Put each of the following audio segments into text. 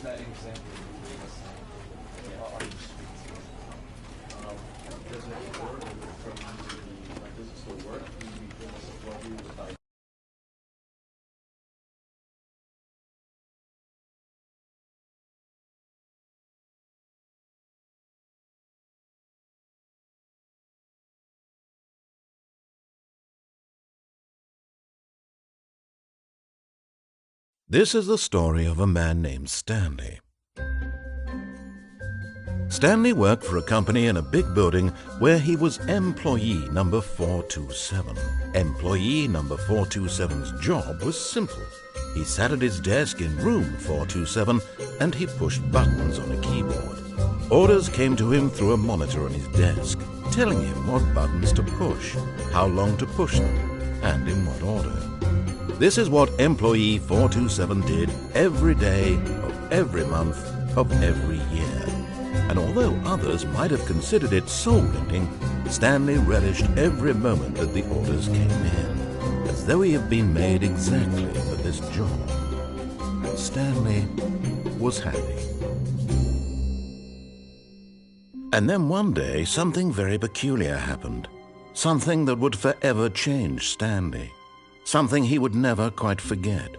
that example you gave us, are you speaking Does it work like, does it still work? Do you feel this is what you would like? This is the story of a man named Stanley. Stanley worked for a company in a big building where he was employee number 427. Employee number 427's job was simple. He sat at his desk in room 427 and he pushed buttons on a keyboard. Orders came to him through a monitor on his desk, telling him what buttons to push, how long to push them, and in what order. This is what employee 427 did every day of every month of every year. And although others might have considered it soul-ending, Stanley relished every moment that the orders came in, as though he had been made exactly for this job. And Stanley was happy. And then one day, something very peculiar happened. Something that would forever change Stanley. Something he would never quite forget.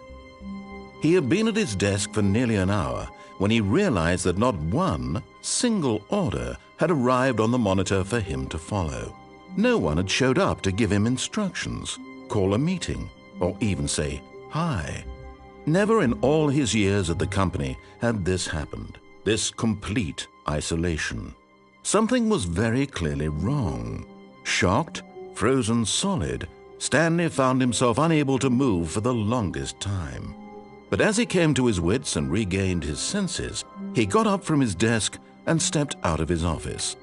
He had been at his desk for nearly an hour when he realized that not one single order had arrived on the monitor for him to follow. No one had showed up to give him instructions, call a meeting, or even say hi. Never in all his years at the company had this happened, this complete isolation. Something was very clearly wrong. Shocked, frozen solid, Stanley found himself unable to move for the longest time. But as he came to his wits and regained his senses, he got up from his desk and stepped out of his office.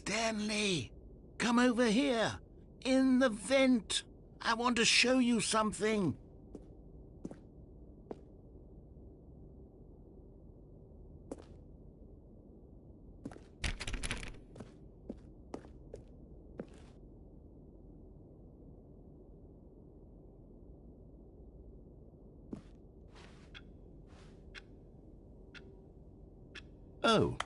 Stanley, come over here. In the vent. I want to show you something. Oh,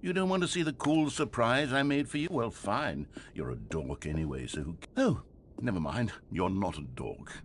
you don't want to see the cool surprise I made for you? Well, fine. You're a dork anyway, so who... Oh, never mind. You're not a dork.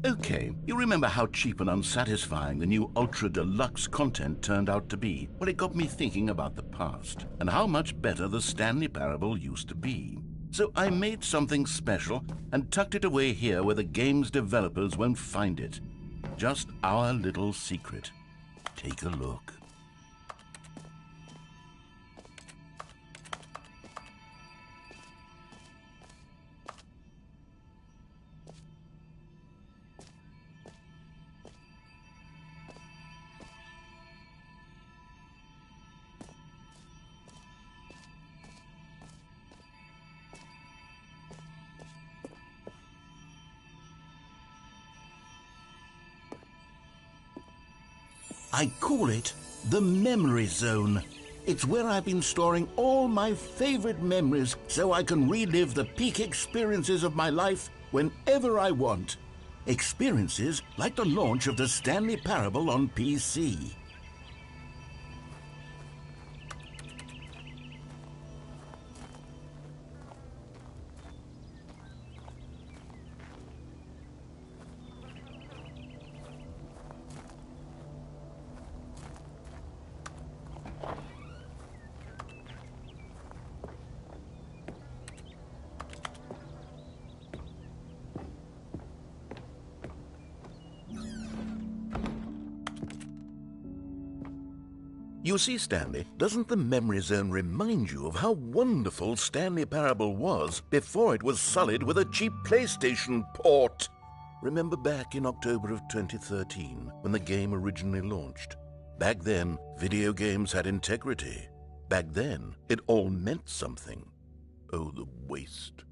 Okay, you remember how cheap and unsatisfying the new Ultra Deluxe content turned out to be? Well, it got me thinking about the past and how much better the Stanley Parable used to be. So I made something special and tucked it away here where the game's developers won't find it. Just our little secret. Take a look. I call it the Memory Zone. It's where I've been storing all my favorite memories so I can relive the peak experiences of my life whenever I want. Experiences like the launch of the Stanley Parable on PC. You see, Stanley, doesn't the Memory Zone remind you of how wonderful Stanley Parable was before it was sullied with a cheap PlayStation port? Remember back in October of 2013, when the game originally launched? Back then, video games had integrity. Back then, it all meant something. Oh, the waste.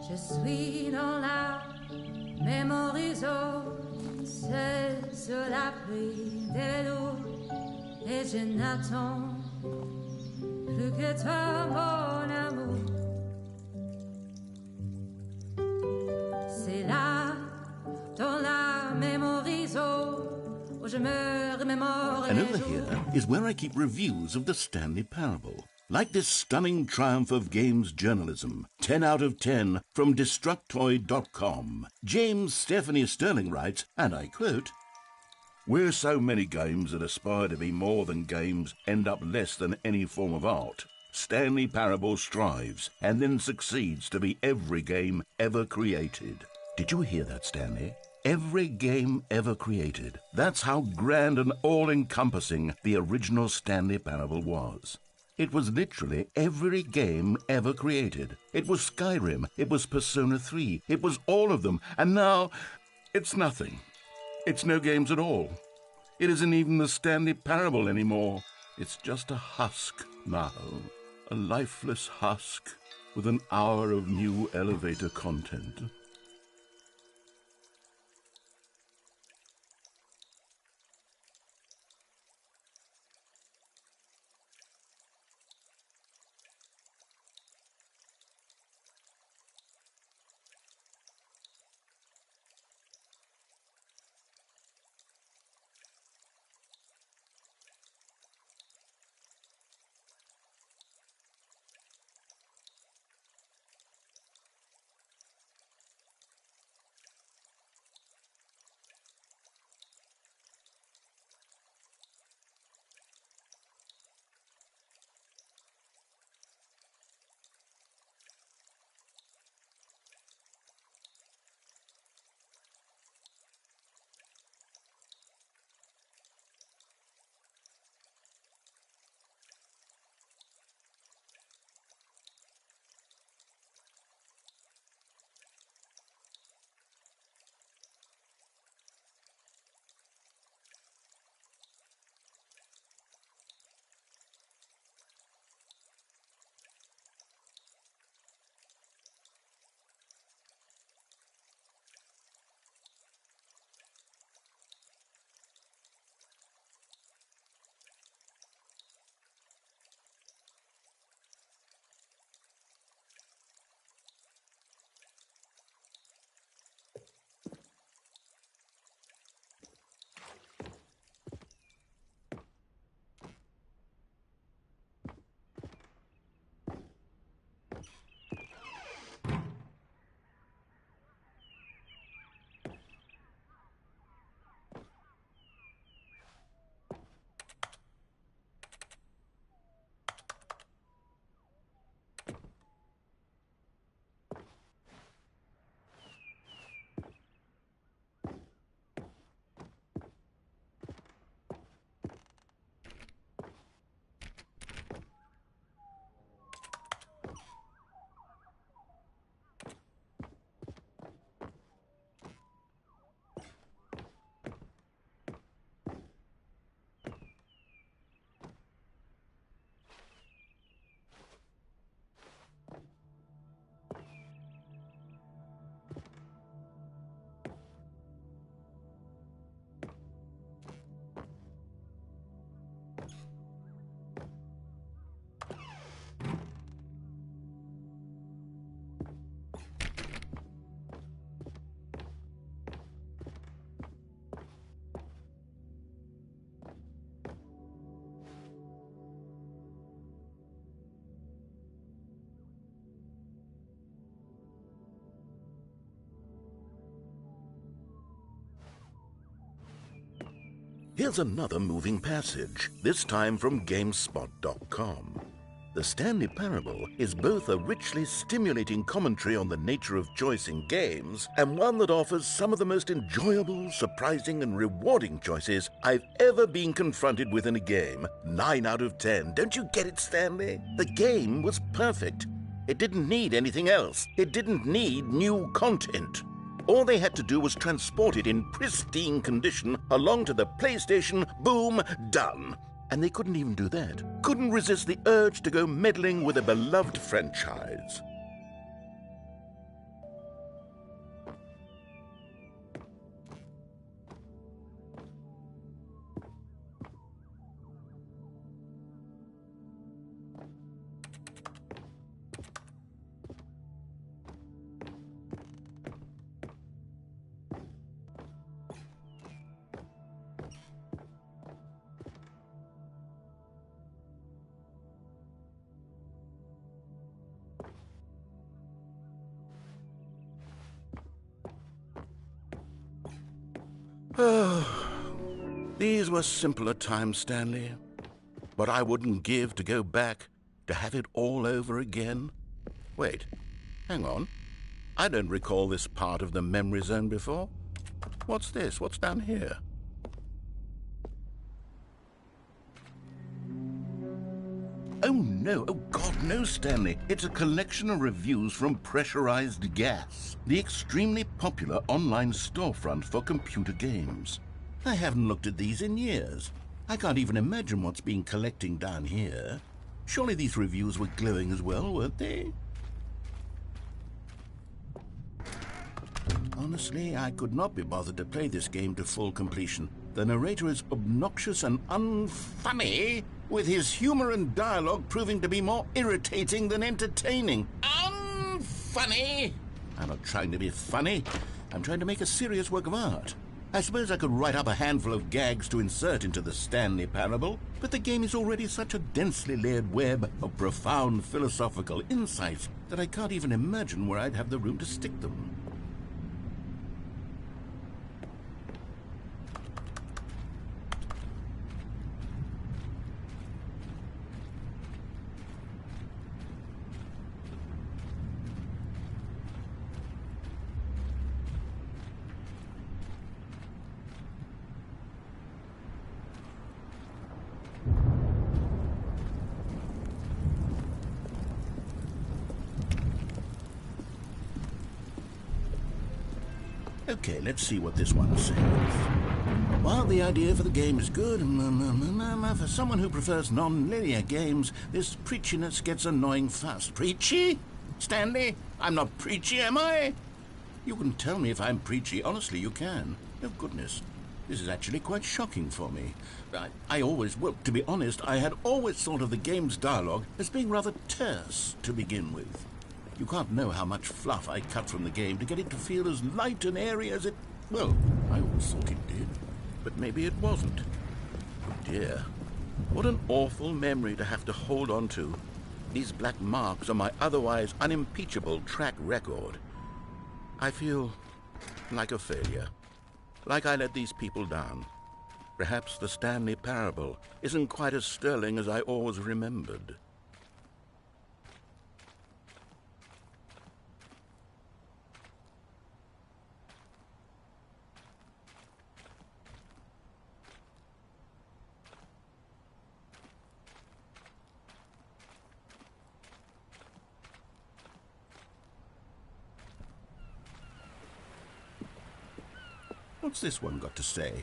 Je suis dans la mémoriso, seul sur l'abri des loups, et je n'attends plus que toi, mon amour. C'est là, dans la mémoriso, où je me remémore And les over jours. here is where I keep reviews of the Stanley Parable. Like this stunning triumph of games journalism, 10 out of 10 from Destructoid.com. James Stephanie Sterling writes, and I quote, "Where so many games that aspire to be more than games end up less than any form of art, Stanley Parable strives and then succeeds to be every game ever created." Did you hear that, Stanley? Every game ever created. That's how grand and all-encompassing the original Stanley Parable was. It was literally every game ever created. It was Skyrim, it was Persona 3, it was all of them, and now it's nothing. It's no games at all. It isn't even the Stanley Parable anymore. It's just a husk now, a lifeless husk with an hour of new elevator content. Here's another moving passage, this time from GameSpot.com. The Stanley Parable is both a richly stimulating commentary on the nature of choice in games and one that offers some of the most enjoyable, surprising, and rewarding choices I've ever been confronted with in a game. 9 out of 10. Don't you get it, Stanley? The game was perfect. It didn't need anything else. It didn't need new content. All they had to do was transport it in pristine condition along to the PlayStation. Boom, done. And they couldn't even do that. Couldn't resist the urge to go meddling with a beloved franchise. These were simpler times, Stanley. But I wouldn't give to go back, to have it all over again. Wait, hang on. I don't recall this part of the memory zone before. What's this? What's down here? Oh no, oh God, no, Stanley. It's a collection of reviews from Pressurized Gas, the extremely popular online storefront for computer games. I haven't looked at these in years. I can't even imagine what's been collecting down here. Surely these reviews were glowing as well, weren't they? Honestly, I could not be bothered to play this game to full completion. The narrator is obnoxious and unfunny, with his humor and dialogue proving to be more irritating than entertaining. Unfunny! I'm not trying to be funny. I'm trying to make a serious work of art. I suppose I could write up a handful of gags to insert into the Stanley Parable, but the game is already such a densely layered web of profound philosophical insights that I can't even imagine where I'd have the room to stick them. Okay, let's see what this one says. While the idea for the game is good, for someone who prefers non-linear games, this preachiness gets annoying fast. Preachy? Stanley? I'm not preachy, am I? You can tell me if I'm preachy. Honestly, you can. Oh, goodness. This is actually quite shocking for me. Well, to be honest, I had always thought of the game's dialogue as being rather terse to begin with. You can't know how much fluff I cut from the game to get it to feel as light and airy as it... Well, I always thought it did, but maybe it wasn't. Oh dear, what an awful memory to have to hold on to. These black marks on my otherwise unimpeachable track record. I feel like a failure, like I let these people down. Perhaps the Stanley Parable isn't quite as sterling as I always remembered. What's this one got to say?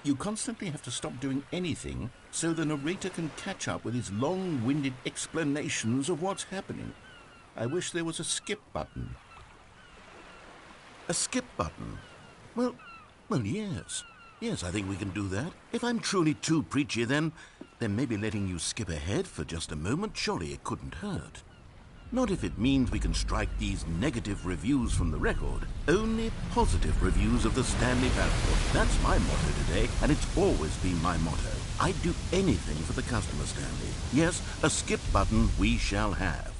You constantly have to stop doing anything so the narrator can catch up with his long-winded explanations of what's happening. I wish there was a skip button. A skip button? Well, yes. Yes, I think we can do that. If I'm truly too preachy, then maybe letting you skip ahead for just a moment, surely it couldn't hurt. Not if it means we can strike these negative reviews from the record. Only positive reviews of the Stanley Parable. That's my motto today, and it's always been my motto. I'd do anything for the customer, Stanley. Yes, a skip button we shall have.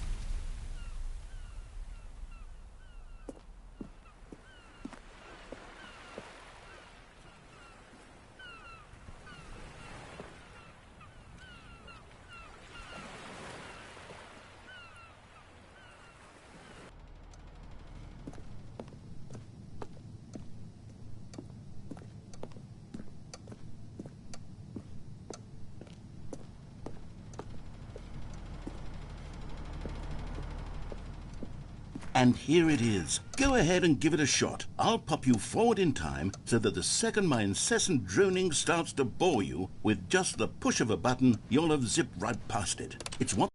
And here it is. Go ahead and give it a shot. I'll pop you forward in time so that the second my incessant droning starts to bore you, with just the push of a button, you'll have zipped right past it. It's what...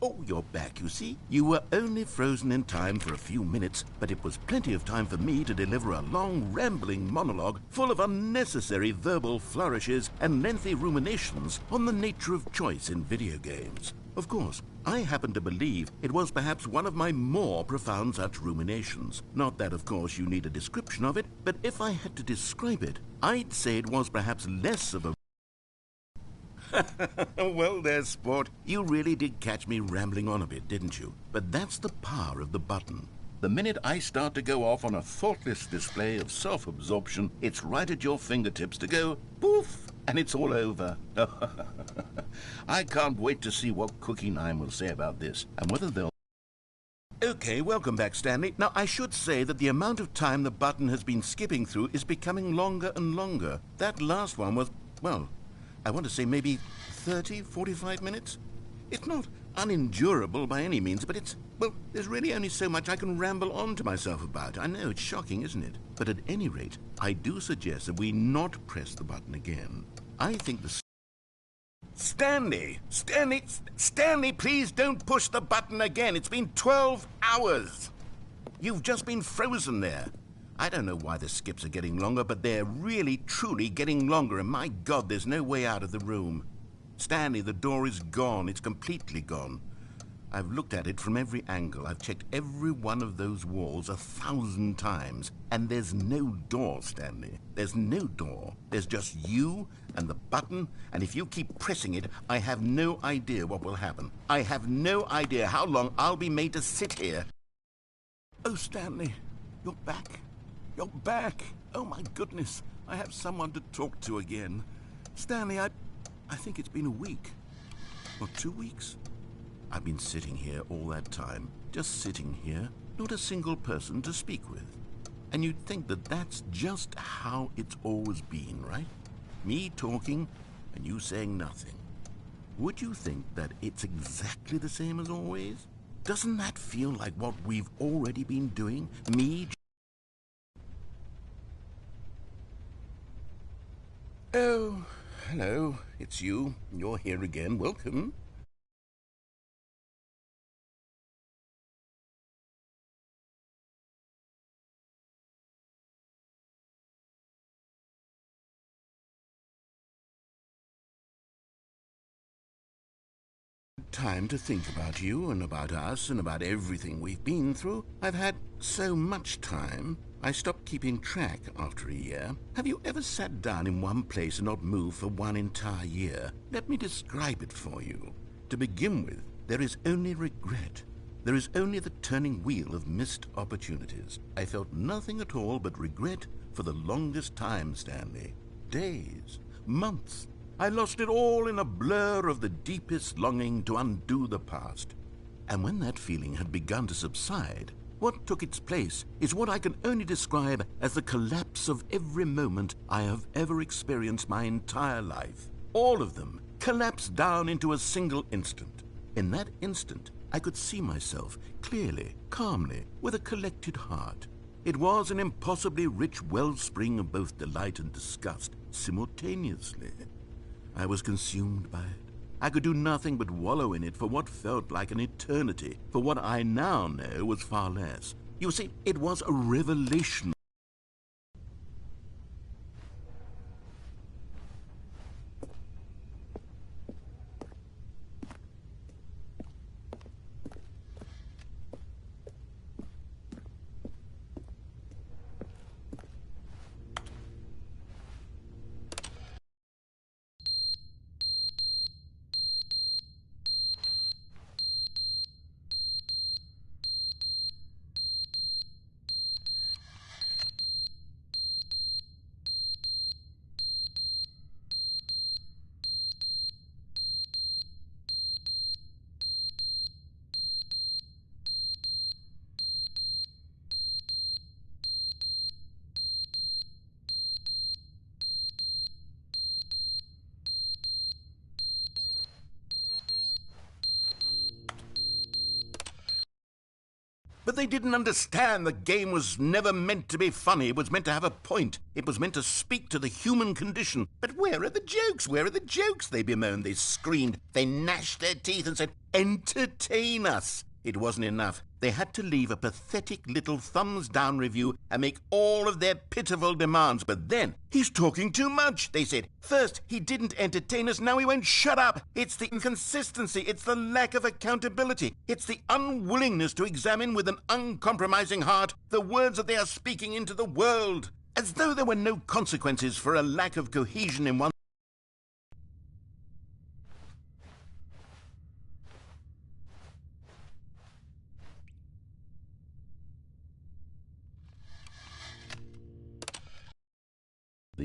Oh, you're back, you see? You were only frozen in time for a few minutes, but it was plenty of time for me to deliver a long, rambling monologue full of unnecessary verbal flourishes and lengthy ruminations on the nature of choice in video games. Of course, I happen to believe it was perhaps one of my more profound such ruminations. Not that, of course, you need a description of it, but if I had to describe it, I'd say it was perhaps less of a... Well there, sport. You really did catch me rambling on a bit, didn't you? But that's the power of the button. The minute I start to go off on a thoughtless display of self-absorption, it's right at your fingertips to go poof, and it's all over. I can't wait to see what Cookie 9 will say about this, and whether they'll... Okay, welcome back, Stanley. Now, I should say that the amount of time the button has been skipping through is becoming longer and longer. That last one was, well, I want to say maybe 30, 45 minutes? It's not unendurable by any means, but it's, well, there's really only so much I can ramble on to myself about. I know, it's shocking, isn't it? But at any rate, I do suggest that we not press the button again. I think the... Stanley, please don't push the button again. It's been 12 hours. You've just been frozen there. I don't know why the skips are getting longer, but they're really, truly getting longer, and my God, there's no way out of the room. Stanley, the door is gone. It's completely gone. I've looked at it from every angle. I've checked every one of those walls 1,000 times, and there's no door, Stanley. There's no door. There's just you and the button, and if you keep pressing it, I have no idea what will happen. I have no idea how long I'll be made to sit here. Oh, Stanley, you're back. You're back. Oh, my goodness. I have someone to talk to again. Stanley, I think it's been a week. Or 2 weeks. I've been sitting here all that time, just sitting here, not a single person to speak with. And you'd think that that's just how it's always been, right? Me talking and you saying nothing. Would you think that it's exactly the same as always? Doesn't that feel like what we've already been doing? Me... Oh, hello, it's you. You're here again. Welcome. Time to think about you and about us and about everything we've been through. I've had so much time. I stopped keeping track after a year. Have you ever sat down in one place and not moved for one entire year? Let me describe it for you. To begin with, there is only regret. There is only the turning wheel of missed opportunities. I felt nothing at all but regret for the longest time, Stanley. Days, months. I lost it all in a blur of the deepest longing to undo the past. And when that feeling had begun to subside, what took its place is what I can only describe as the collapse of every moment I have ever experienced my entire life. All of them collapsed down into a single instant. In that instant, I could see myself clearly, calmly, with a collected heart. It was an impossibly rich wellspring of both delight and disgust simultaneously. I was consumed by it. I could do nothing but wallow in it for what felt like an eternity, for what I now know was far less. You see, it was a revelation. But they didn't understand the game was never meant to be funny. It was meant to have a point. It was meant to speak to the human condition. But where are the jokes? Where are the jokes? They bemoaned, they screamed, they gnashed their teeth and said, "Entertain us." It wasn't enough. They had to leave a pathetic little thumbs-down review and make all of their pitiful demands. But then, "He's talking too much," they said. "First, he didn't entertain us, now he won't shut up." It's the inconsistency, it's the lack of accountability, it's the unwillingness to examine with an uncompromising heart the words that they are speaking into the world. As though there were no consequences for a lack of cohesion in one.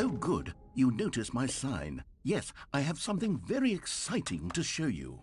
Oh, good. You notice my sign. Yes, I have something very exciting to show you.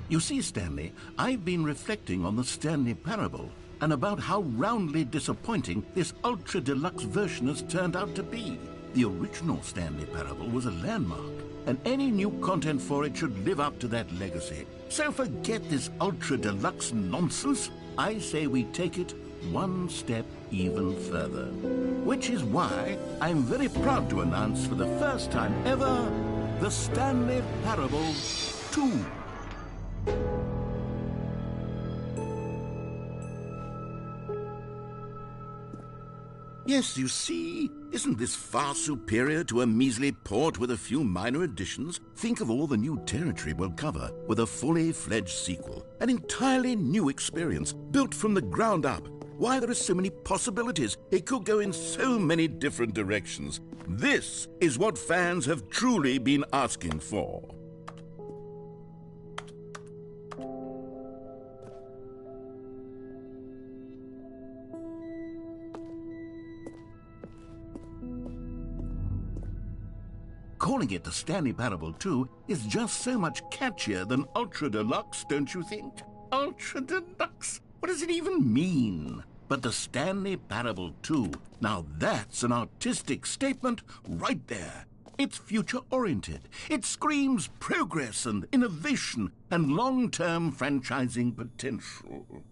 You see, Stanley, I've been reflecting on the Stanley parable and about how roundly disappointing this ultra deluxe version has turned out to be. The original Stanley parable was a landmark, and any new content for it should live up to that legacy. So forget this ultra deluxe nonsense. I say we take it one step even further. Which is why I'm very proud to announce for the first time ever, the Stanley Parable 2. Yes, you see, isn't this far superior to a measly port with a few minor additions? Think of all the new territory we'll cover with a fully fledged sequel. An entirely new experience, built from the ground up. Why, there are so many possibilities. It could go in so many different directions. This is what fans have truly been asking for. Calling it the Stanley Parable 2 is just so much catchier than Ultra Deluxe, don't you think? Ultra Deluxe? What does it even mean? But the Stanley Parable 2, now that's an artistic statement right there. It's future-oriented. It screams progress and innovation and long-term franchising potential.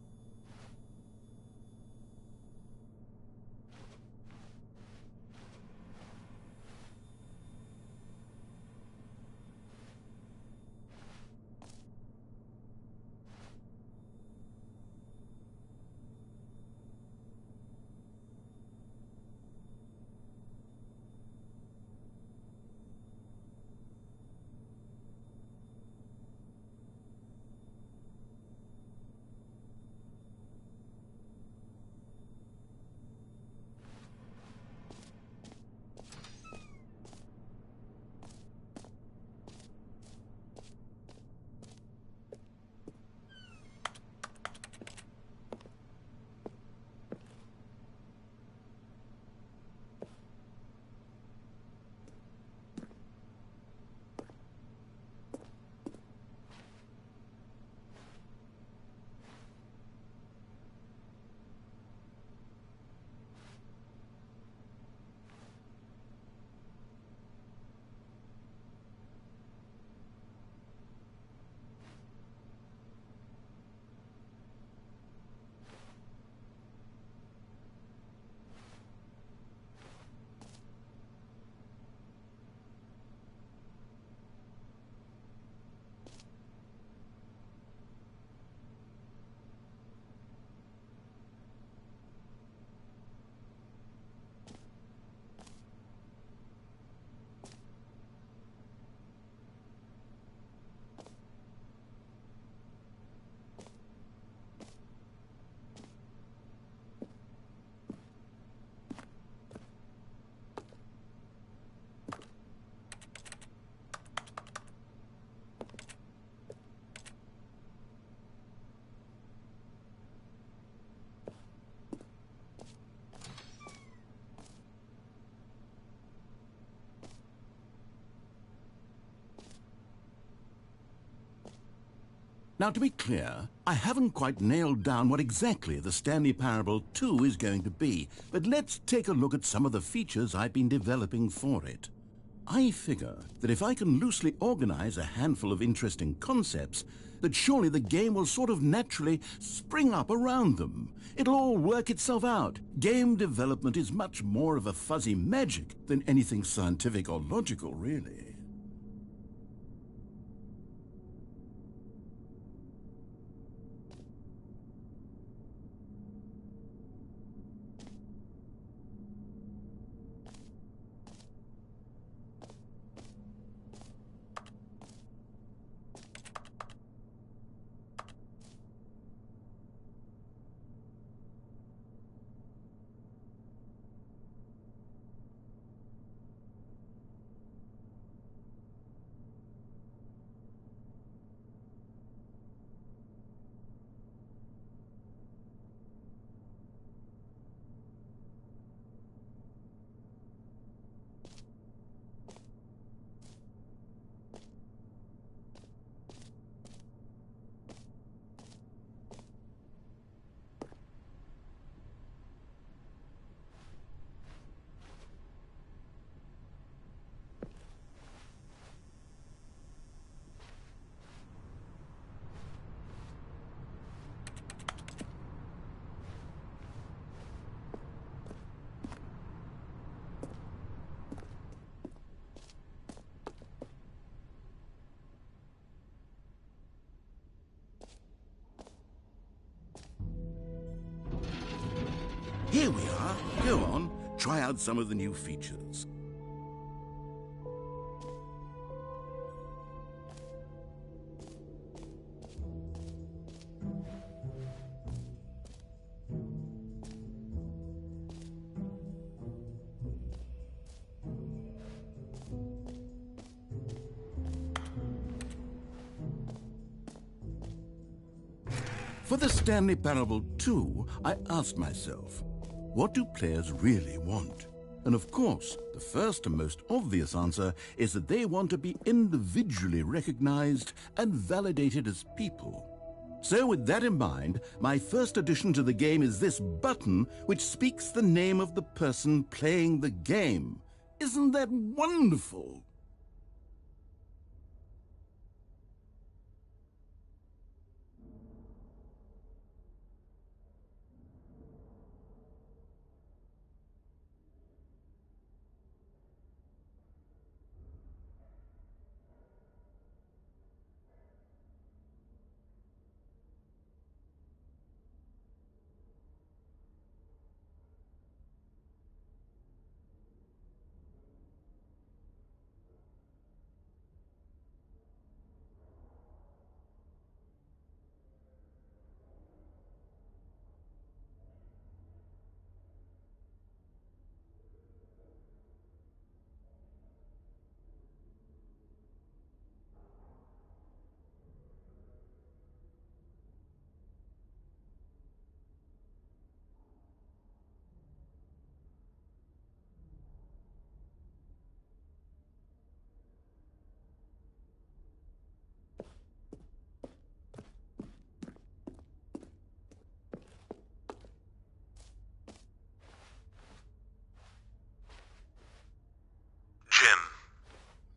Now, to be clear, I haven't quite nailed down what exactly the Stanley Parable 2 is going to be, but let's take a look at some of the features I've been developing for it. I figure that if I can loosely organize a handful of interesting concepts, that surely the game will sort of naturally spring up around them. It'll all work itself out. Game development is much more of a fuzzy magic than anything scientific or logical, really. Here we are. Go on, try out some of the new features. For the Stanley Parable 2, I asked myself, what do players really want? And of course, the first and most obvious answer is that they want to be individually recognized and validated as people. So with that in mind, my first addition to the game is this button which speaks the name of the person playing the game. Isn't that wonderful?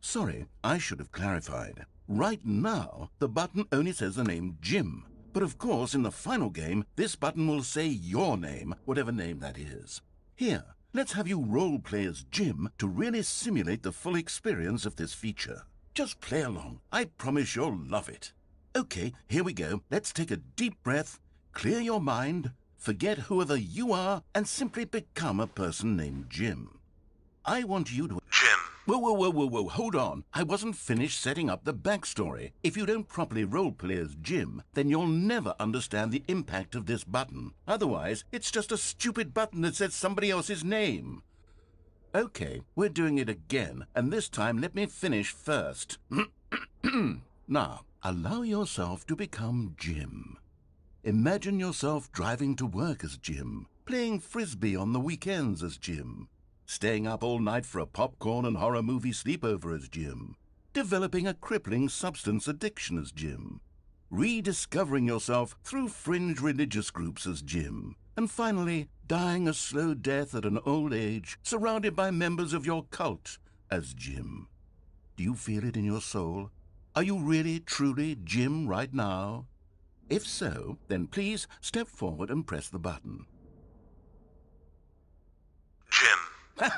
Sorry, I should have clarified. Right now, the button only says the name Jim. But of course, in the final game, this button will say your name, whatever name that is. Here, let's have you role-play as Jim to really simulate the full experience of this feature. Just play along. I promise you'll love it. Okay, here we go. Let's take a deep breath, clear your mind, forget whoever you are, and simply become a person named Jim. I want you to... Jim. Whoa, hold on. I wasn't finished setting up the backstory. If you don't properly roleplay as Jim, then you'll never understand the impact of this button. Otherwise, it's just a stupid button that says somebody else's name. Okay, we're doing it again, and this time let me finish first. Now, allow yourself to become Jim. Imagine yourself driving to work as Jim, playing frisbee on the weekends as Jim, staying up all night for a popcorn and horror movie sleepover as Jim, developing a crippling substance addiction as Jim, rediscovering yourself through fringe religious groups as Jim, and finally dying a slow death at an old age surrounded by members of your cult as Jim. Do you feel it in your soul? Are you really, truly Jim right now? If so, then please step forward and press the button. Jim.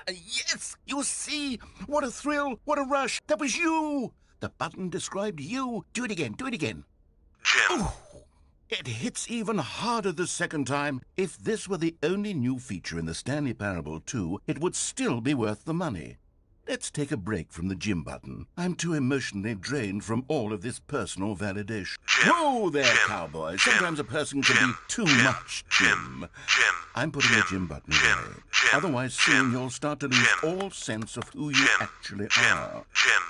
Yes! You see? What a thrill! What a rush! That was you! The button described you. Do it again. Do it again. Jim. Ooh, it hits even harder the second time. If this were the only new feature in the Stanley Parable 2, it would still be worth the money. Let's take a break from the Jim button. I'm too emotionally drained from all of this personal validation. Jim, Whoa there, Jim, cowboy. Jim, Sometimes a person can be too much Jim. Jim. I'm putting the Jim button away. Otherwise, soon you'll start to lose all sense of who you actually are. Jim.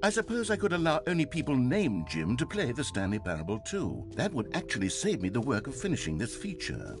I suppose I could allow only people named Jim to play the Stanley Parable 2. That would actually save me the work of finishing this feature.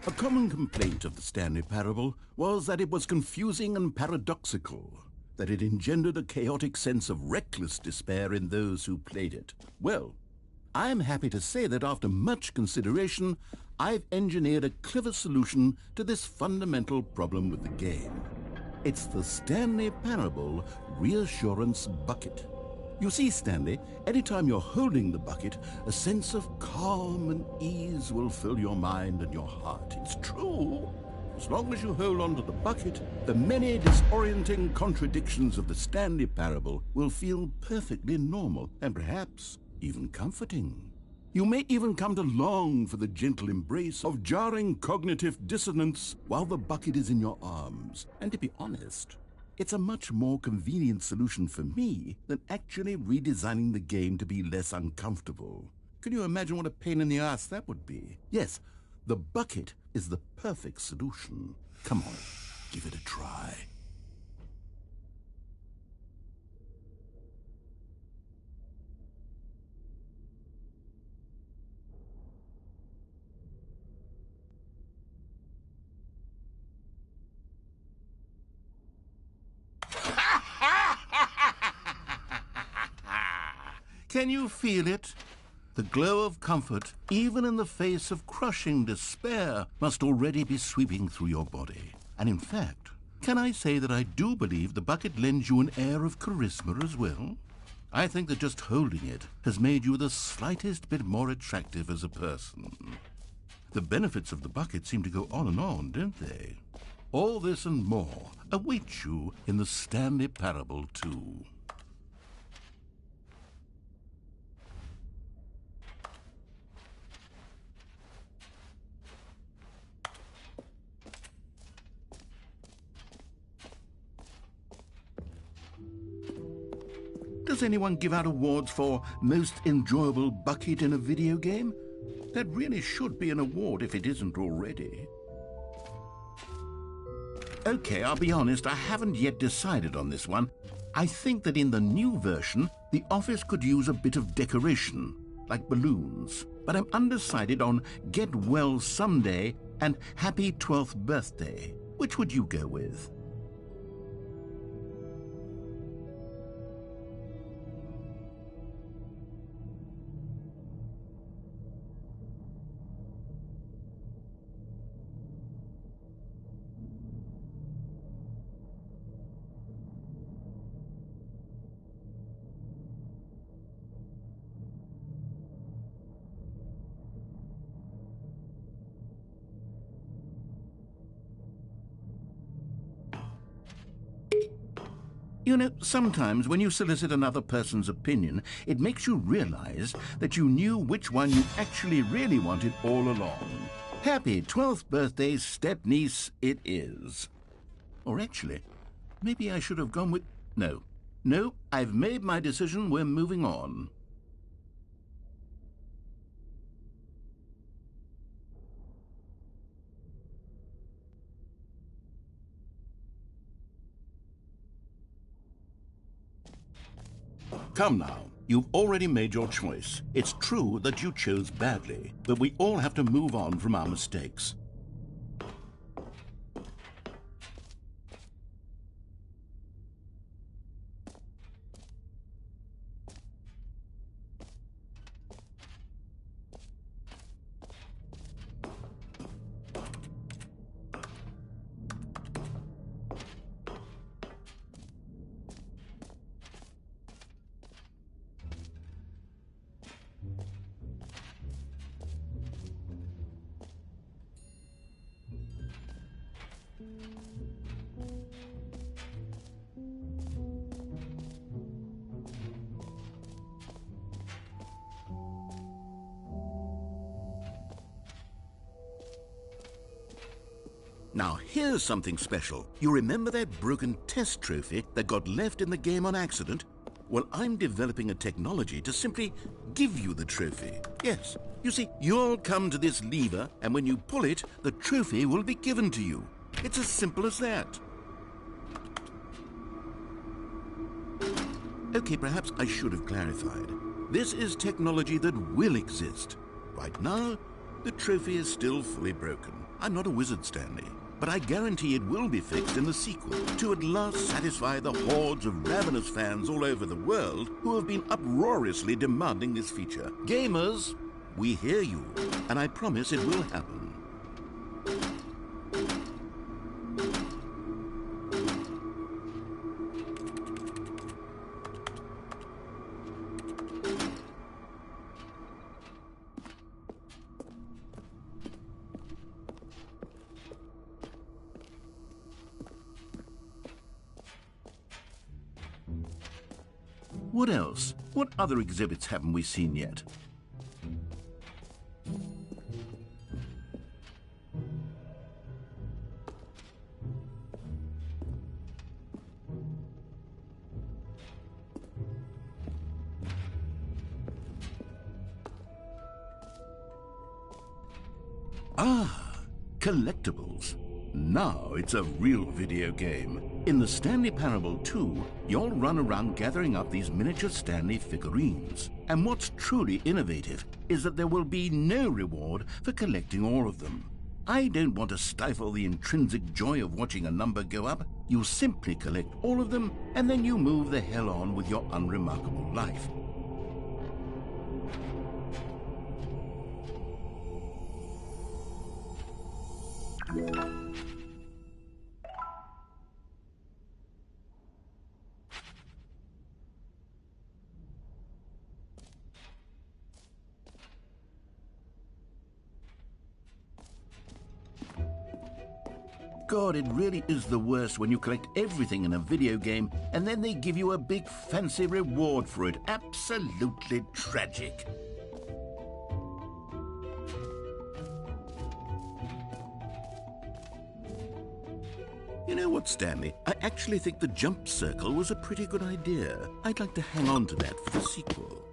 A common complaint of the Stanley Parable was that it was confusing and paradoxical, that it engendered a chaotic sense of reckless despair in those who played it. Well, I am happy to say that after much consideration, I've engineered a clever solution to this fundamental problem with the game. It's the Stanley Parable Reassurance Bucket. You see, Stanley, anytime you're holding the bucket, a sense of calm and ease will fill your mind and your heart. It's true. As long as you hold on to the bucket, the many disorienting contradictions of the Stanley Parable will feel perfectly normal and perhaps even comforting. You may even come to long for the gentle embrace of jarring cognitive dissonance while the bucket is in your arms. And to be honest, it's a much more convenient solution for me than actually redesigning the game to be less uncomfortable. Can you imagine what a pain in the ass that would be? Yes, the bucket is the perfect solution. Come on, give it a try. Can you feel it? The glow of comfort, even in the face of crushing despair, must already be sweeping through your body. And in fact, can I say that I do believe the bucket lends you an air of charisma as well? I think that just holding it has made you the slightest bit more attractive as a person. The benefits of the bucket seem to go on, don't they? All this and more await you in the Stanley Parable 2. Does anyone give out awards for most enjoyable bucket in a video game? That really should be an award if it isn't already. Okay, I'll be honest, I haven't yet decided on this one. I think that in the new version, the office could use a bit of decoration, like balloons. But I'm undecided on Get Well Someday and Happy 12th Birthday. Which would you go with? You know, sometimes when you solicit another person's opinion, it makes you realize that you knew which one you actually really wanted all along. Happy 12th birthday, step-niece, it is. Or actually, maybe I should have gone with... No, I've made my decision, we're moving on. Come now, you've already made your choice. It's true that you chose badly, but we all have to move on from our mistakes. Now, here's something special. You remember that broken test trophy that got left in the game on accident? Well, I'm developing a technology to simply give you the trophy. Yes, you see, you'll come to this lever, and when you pull it, the trophy will be given to you. It's as simple as that. Okay, perhaps I should have clarified. This is technology that will exist. Right now, the trophy is still fully broken. I'm not a wizard, Stanley, but I guarantee it will be fixed in the sequel to at last satisfy the hordes of ravenous fans all over the world who have been uproariously demanding this feature. Gamers, we hear you, and I promise it will happen. What else? What other exhibits haven't we seen yet? Ah, collectibles. Now it's a real video game. In the Stanley Parable 2, you'll run around gathering up these miniature Stanley figurines. And what's truly innovative is that there will be no reward for collecting all of them. I don't want to stifle the intrinsic joy of watching a number go up. You simply collect all of them, and then you move the hell on with your unremarkable life. God, it really is the worst when you collect everything in a video game and then they give you a big fancy reward for it. Absolutely tragic. You know what, Stanley? I actually think the jump circle was a pretty good idea. I'd like to hang on to that for the sequel.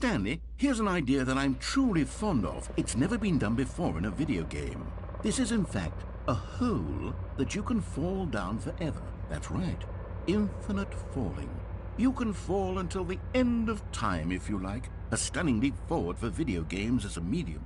Stanley, here's an idea that I'm truly fond of. It's never been done before in a video game. This is, in fact, a hole that you can fall down forever. That's right. Infinite falling. You can fall until the end of time, if you like. A stunning leap forward for video games as a medium.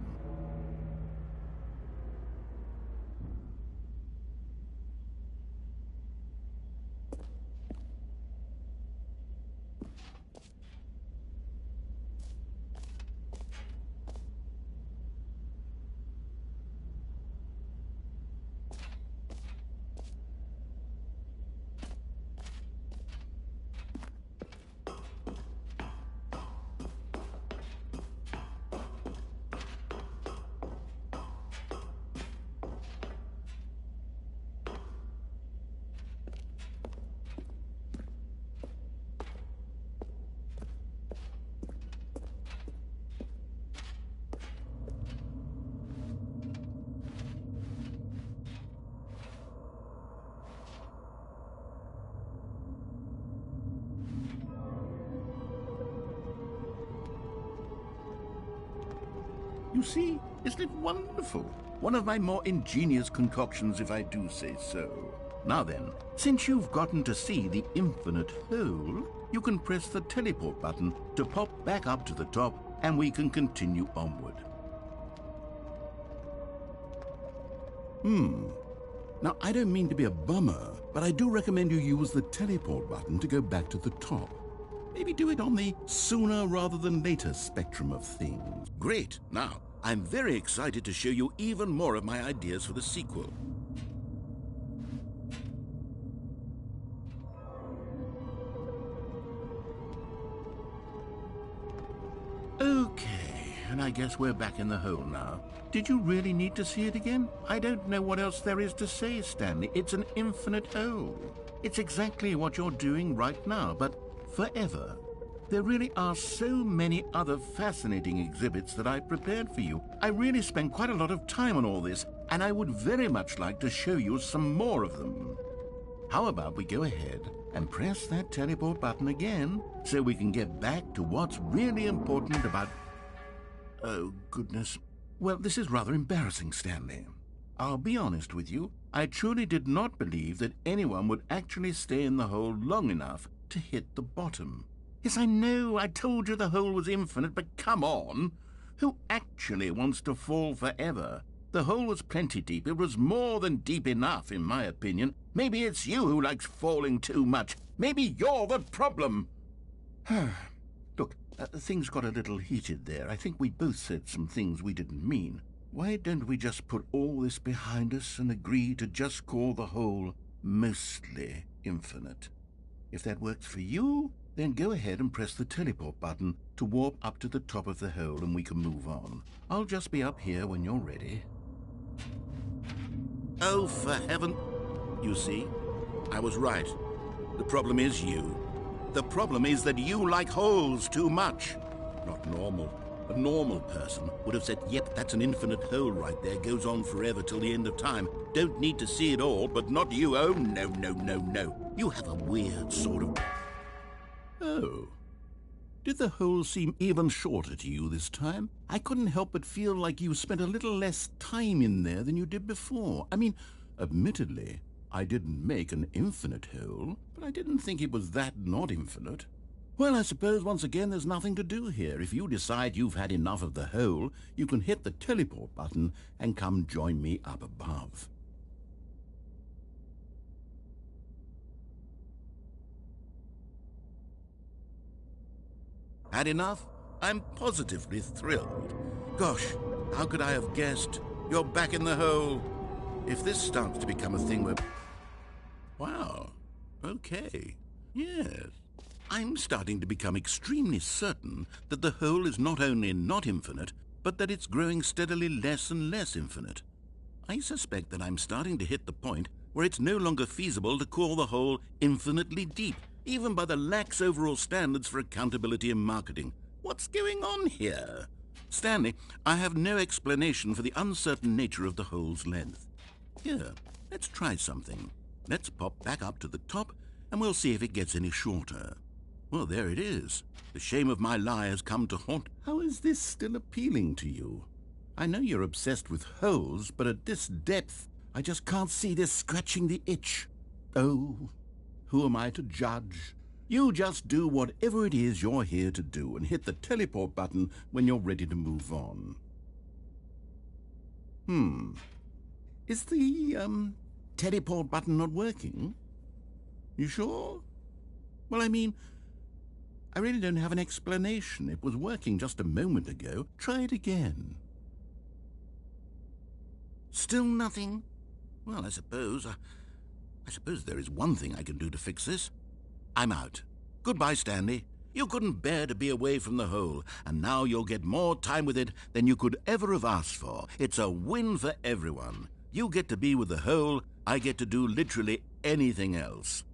You see, isn't it wonderful? One of my more ingenious concoctions, if I do say so. Now then, since you've gotten to see the infinite hole, you can press the teleport button to pop back up to the top, and we can continue onward. Now, I don't mean to be a bummer, but I do recommend you use the teleport button to go back to the top. Maybe do it on the sooner rather than later spectrum of things. Great. Now, I'm very excited to show you even more of my ideas for the sequel. Okay, and I guess we're back in the hole now. Did you really need to see it again? I don't know what else there is to say, Stanley. It's an infinite hole. It's exactly what you're doing right now, but forever. There really are so many other fascinating exhibits that I've prepared for you. I really spent quite a lot of time on all this, and I would very much like to show you some more of them. How about we go ahead and press that teleport button again so we can get back to what's really important about... Oh, goodness. Well, this is rather embarrassing, Stanley. I'll be honest with you. I truly did not believe that anyone would actually stay in the hole long enough to hit the bottom. Yes, I know, I told you the hole was infinite, but come on. Who actually wants to fall forever? The hole was plenty deep. It was more than deep enough, in my opinion. Maybe it's you who likes falling too much. Maybe you're the problem. Look, things got a little heated there. I think we both said some things we didn't mean. Why don't we just put all this behind us and agree to just call the hole mostly infinite? If that works for you, then go ahead and press the teleport button to warp up to the top of the hole and we can move on. I'll just be up here when you're ready. Oh, for heaven... You see, I was right. The problem is you. The problem is that you like holes too much. Not normal. A normal person would have said, yep, that's an infinite hole right there, goes on forever till the end of time. Don't need to see it all, but not you. Oh, no, no, no, no. You have a weird sort of... Oh. Did the hole seem even shorter to you this time? I couldn't help but feel like you spent a little less time in there than you did before. I mean, admittedly, I didn't make an infinite hole, but I didn't think it was that not infinite. Well, I suppose once again there's nothing to do here. If you decide you've had enough of the hole, you can hit the teleport button and come join me up above. Had enough? I'm positively thrilled. Gosh, how could I have guessed? You're back in the hole. If this starts to become a thing where... Wow. Okay. Yes. I'm starting to become extremely certain that the hole is not only not infinite, but that it's growing steadily less and less infinite. I suspect that I'm starting to hit the point where it's no longer feasible to call the hole infinitely deep, even by the lax overall standards for accountability and marketing. What's going on here? Stanley, I have no explanation for the uncertain nature of the hole's length. Here, let's try something. Let's pop back up to the top, and we'll see if it gets any shorter. Well, there it is. The shame of my lie has come to haunt. How is this still appealing to you? I know you're obsessed with holes, but at this depth, I just can't see this scratching the itch. Oh, who am I to judge? You just do whatever it is you're here to do and hit the teleport button when you're ready to move on. Is the, teleport button not working? You sure? Well, I mean, I really don't have an explanation. It was working just a moment ago. Try it again. Still nothing? Well, I suppose there is one thing I can do to fix this. I'm out. Goodbye, Stanley. You couldn't bear to be away from the hole, and now you'll get more time with it than you could ever have asked for. It's a win for everyone. You get to be with the hole, I get to do literally anything else.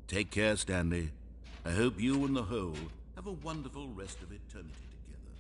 Take care, Stanley. I hope you and the hole have a wonderful rest of eternity together.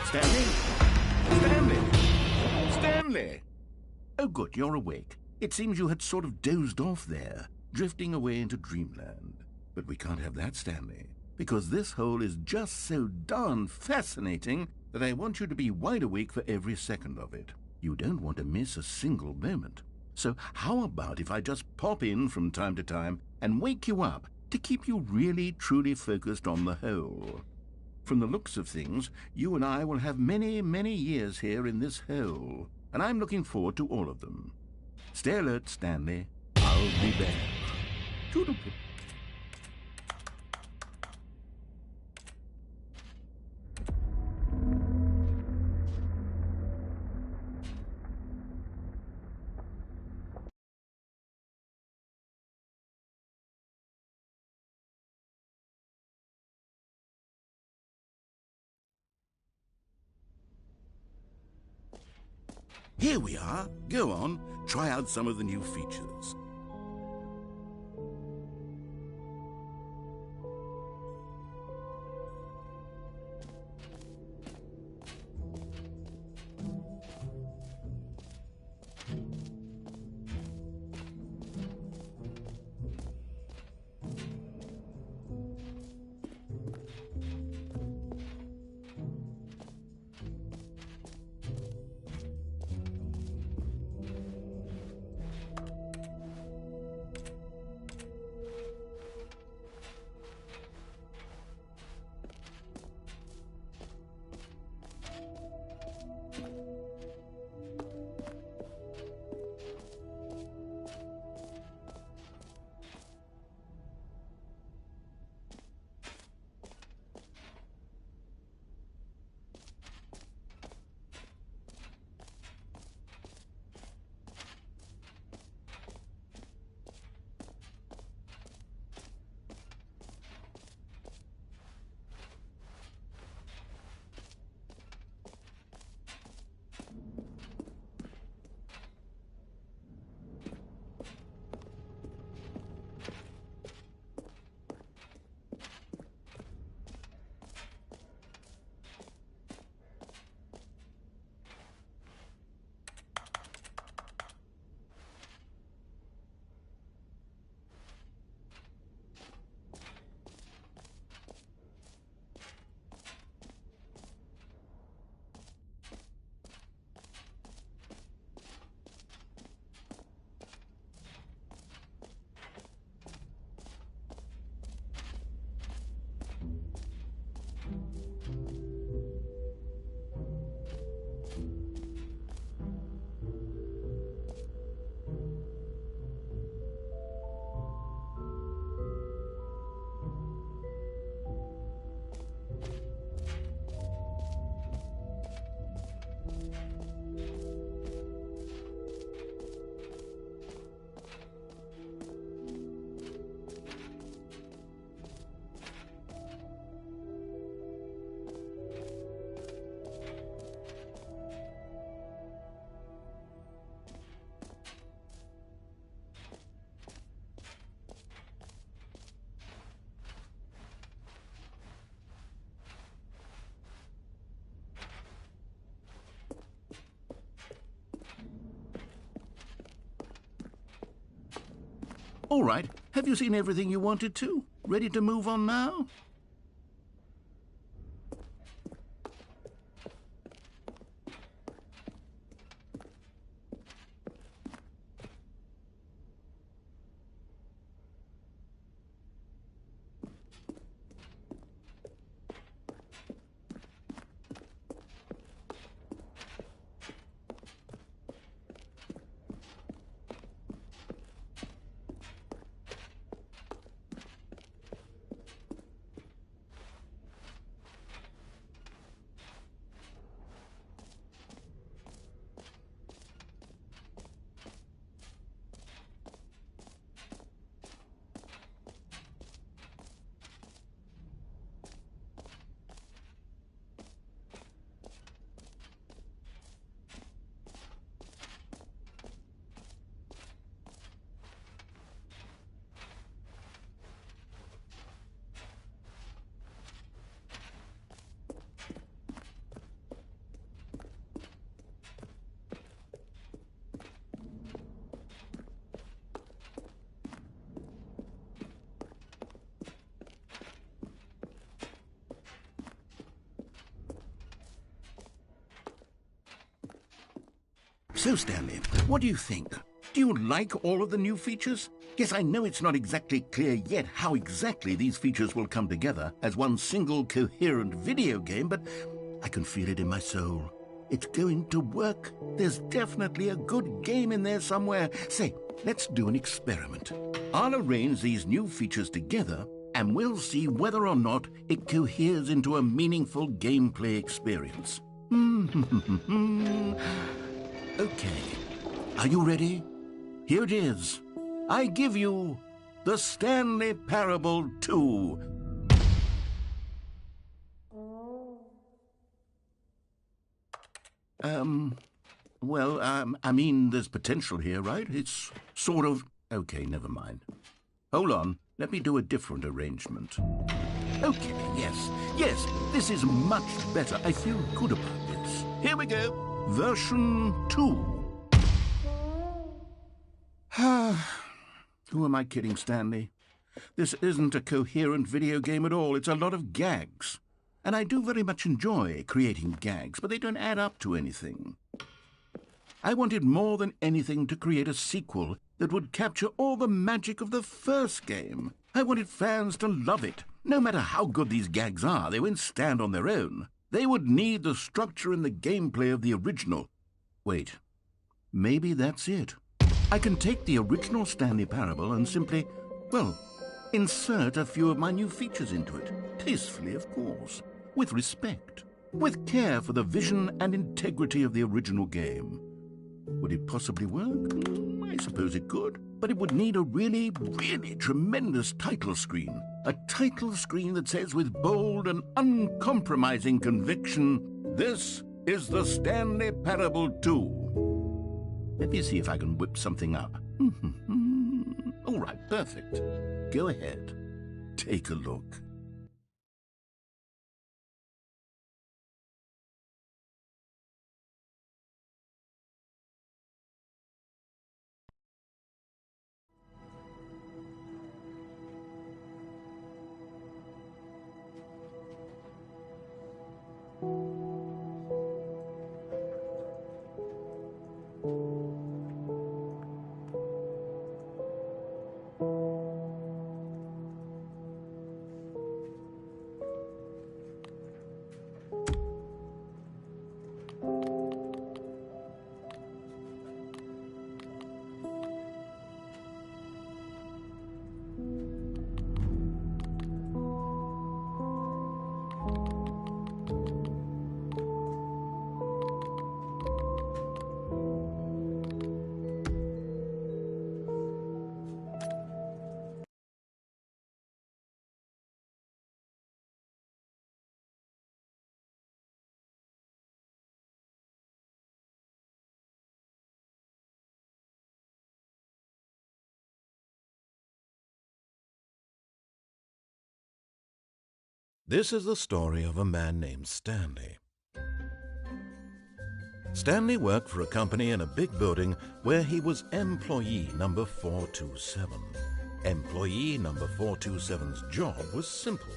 Stanley? Stanley? Stanley! Oh, good, you're awake. It seems you had sort of dozed off there, drifting away into dreamland. But we can't have that, Stanley, because this hole is just so darn fascinating that I want you to be wide awake for every second of it. You don't want to miss a single moment. So how about if I just pop in from time to time and wake you up to keep you really, truly focused on the hole? From the looks of things, you and I will have many, many years here in this hole, and I'm looking forward to all of them. Stay alert, Stanley. I'll be back. Toodle-pip. Here we are. Go on, try out some of the new features. All right, have you seen everything you wanted to? Ready to move on now? So, Stanley, what do you think? Do you like all of the new features? Yes, I know it's not exactly clear yet how exactly these features will come together as one single coherent video game, but I can feel it in my soul. It's going to work. There's definitely a good game in there somewhere. Say, let's do an experiment. I'll arrange these new features together, and we'll see whether or not it coheres into a meaningful gameplay experience. Okay, are you ready? Here it is. I give you the Stanley Parable 2. I mean, there's potential here, right? It's sort of... Okay, never mind. Hold on, let me do a different arrangement. Okay, yes, this is much better. I feel good about this. Here we go. Version 2. Who am I kidding, Stanley? This isn't a coherent video game at all. It's a lot of gags. And I do very much enjoy creating gags, but they don't add up to anything. I wanted more than anything to create a sequel that would capture all the magic of the first game. I wanted fans to love it. No matter how good these gags are, they won't stand on their own. They would need the structure and the gameplay of the original. Wait, maybe that's it. I can take the original Stanley Parable and simply, well, insert a few of my new features into it. Tastefully, of course. With respect. With care for the vision and integrity of the original game. Would it possibly work? I suppose it could. But it would need a really, really tremendous title screen. A title screen that says with bold and uncompromising conviction, "This is the Stanley Parable 2. Let me see if I can whip something up. All right, perfect. Go ahead. Take a look. This is the story of a man named Stanley. Stanley worked for a company in a big building where he was employee number 427. Employee number 427's job was simple.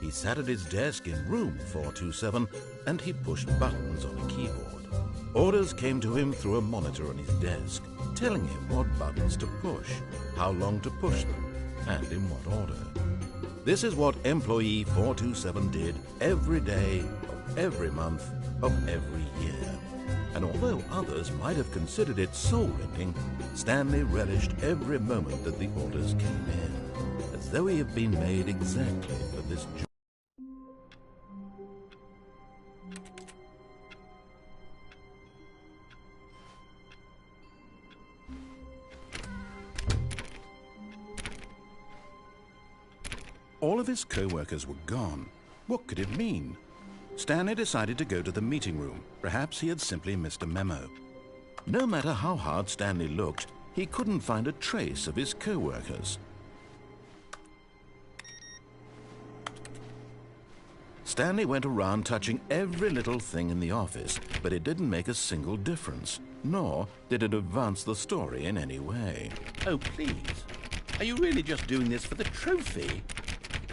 He sat at his desk in room 427 and he pushed buttons on a keyboard. Orders came to him through a monitor on his desk, telling him what buttons to push, how long to push them, and in what order. This is what employee 427 did every day of every month of every year. And although others might have considered it soul-ripping, Stanley relished every moment that the orders came in, as though he had been made exactly for this job. All of his co-workers were gone. What could it mean? Stanley decided to go to the meeting room. Perhaps he had simply missed a memo. No matter how hard Stanley looked, he couldn't find a trace of his co-workers. Stanley went around touching every little thing in the office, but it didn't make a single difference, nor did it advance the story in any way. Oh, please. Are you really just doing this for the trophy?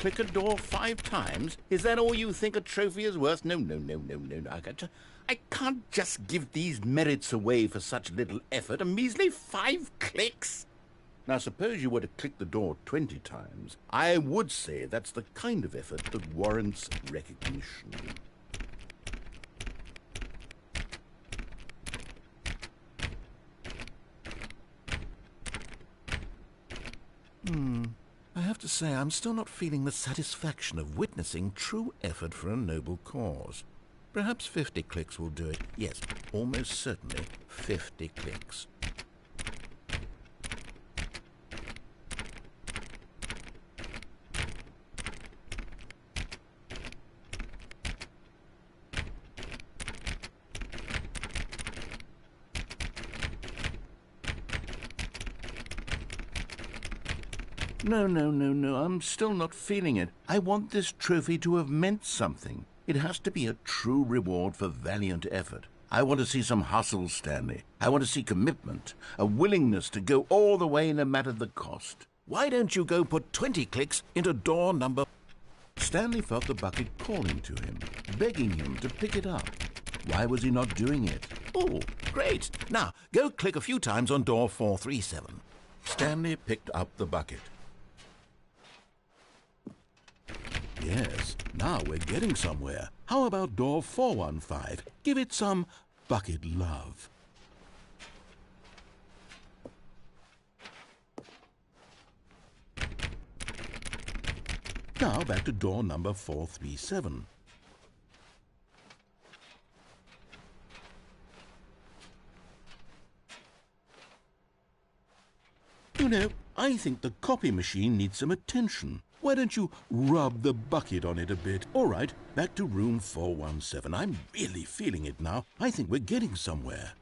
click a door 5 times? Is that all you think a trophy is worth? No. I can't just give these merits away for such little effort. A measly 5 clicks? Now, suppose you were to click the door 20 times. I would say that's the kind of effort that warrants recognition. I have to say, I'm still not feeling the satisfaction of witnessing true effort for a noble cause. Perhaps 50 clicks will do it. Yes, almost certainly 50 clicks. No, I'm still not feeling it. I want this trophy to have meant something. It has to be a true reward for valiant effort. I want to see some hustle, Stanley. I want to see commitment, a willingness to go all the way no matter the cost. Why don't you go put 20 clicks into door number... Stanley felt the bucket calling to him, begging him to pick it up. Why was he not doing it? Oh, great. Now, go click a few times on door 437. Stanley picked up the bucket. Yes, now we're getting somewhere. How about door 415? Give it some bucket love. Now back to door number 437. You know, I think the copy machine needs some attention. Why don't you rub the bucket on it a bit? All right, back to room 417. I'm really feeling it now. I think we're getting somewhere.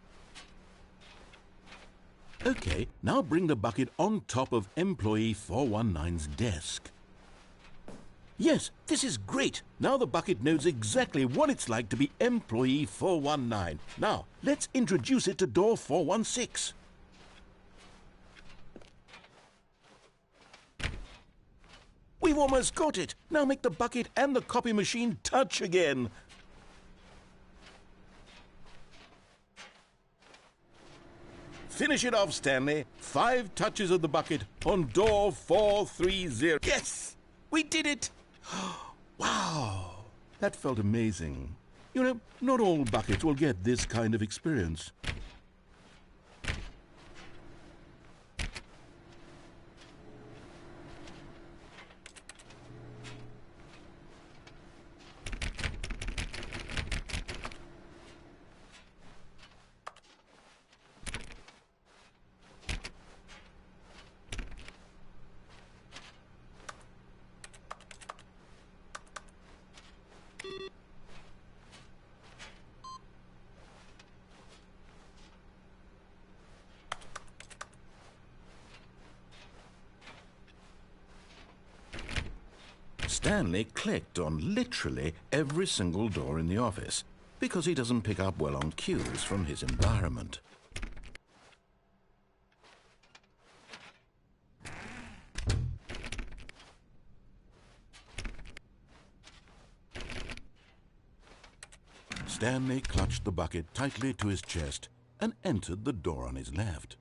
Okay, now bring the bucket on top of employee 419's desk. Yes, this is great. Now the bucket knows exactly what it's like to be employee 419. Now, let's introduce it to door 416. We've almost got it. Now make the bucket and the copy machine touch again. Finish it off, Stanley. 5 touches of the bucket on door 430. Yes! We did it! Wow! That felt amazing. You know, not all buckets will get this kind of experience. Stanley clicked on literally every single door in the office because he doesn't pick up well on cues from his environment. Stanley clutched the bucket tightly to his chest and entered the door on his left.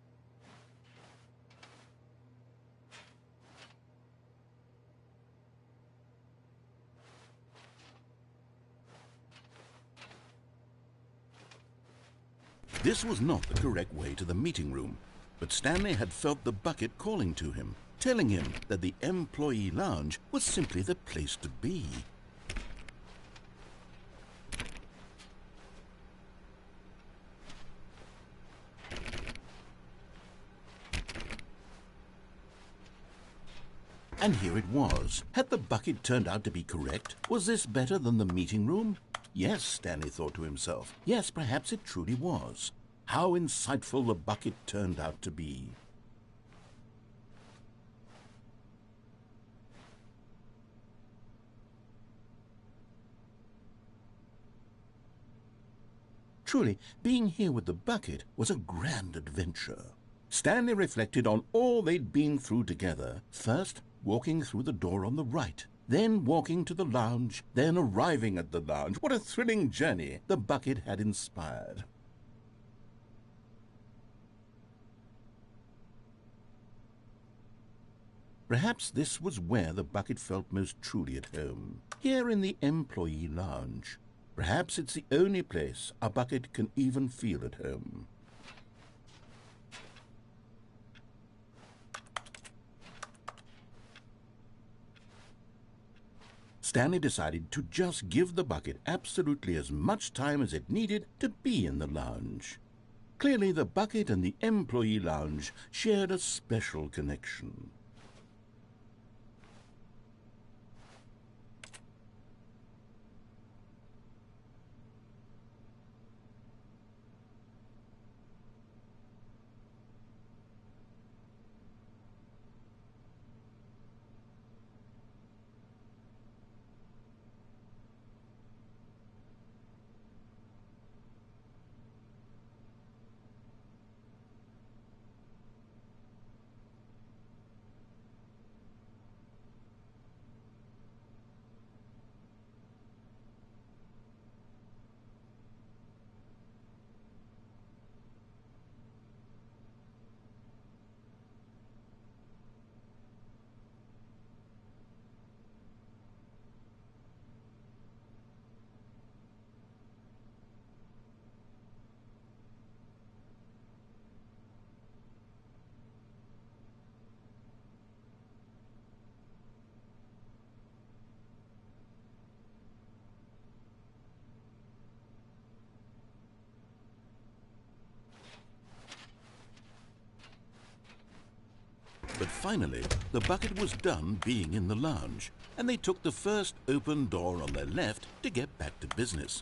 This was not the correct way to the meeting room, but Stanley had felt the bucket calling to him, telling him that the employee lounge was simply the place to be. And here it was. Had the bucket turned out to be correct? Was this better than the meeting room? Yes, Stanley thought to himself. Yes, perhaps it truly was. How insightful the bucket turned out to be. Truly, being here with the bucket was a grand adventure. Stanley reflected on all they'd been through together. First, walking through the door on the right, then walking to the lounge, then arriving at the lounge. What a thrilling journey the bucket had inspired. Perhaps this was where the bucket felt most truly at home, here in the employee lounge. Perhaps it's the only place a bucket can even feel at home. Stanley decided to just give the bucket absolutely as much time as it needed to be in the lounge. Clearly, the bucket and the employee lounge shared a special connection. But finally, the bucket was done being in the lounge, and they took the first open door on their left to get back to business.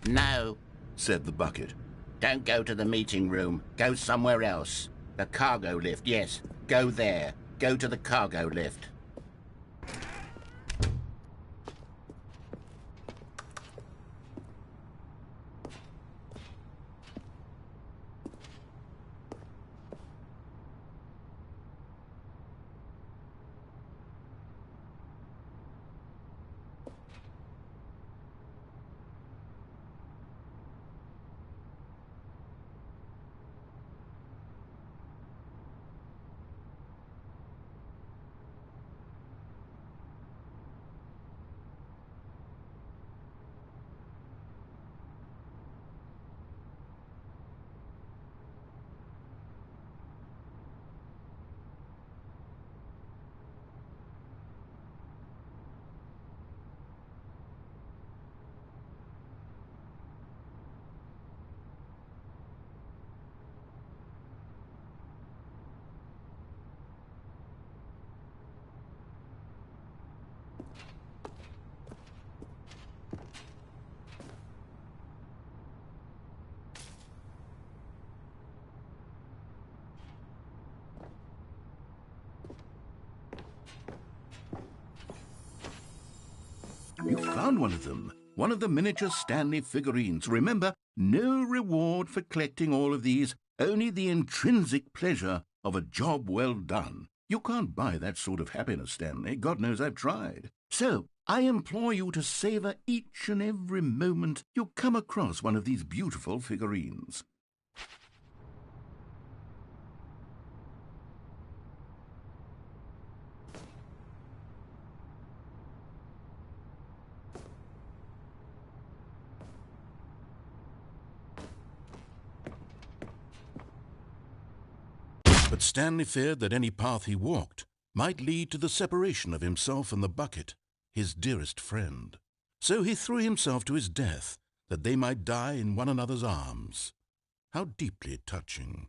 No, Said the bucket. don't go to the meeting room. Go somewhere else. The cargo lift, yes. Go there. Go to the cargo lift. You found one of them. One of the miniature Stanley figurines. Remember, no reward for collecting all of these, only the intrinsic pleasure of a job well done. You can't buy that sort of happiness, Stanley. God knows I've tried. So, I implore you to savor each and every moment you come across one of these beautiful figurines. But Stanley feared that any path he walked might lead to the separation of himself and the bucket, his dearest friend. So he threw himself to his death, that they might die in one another's arms. How deeply touching.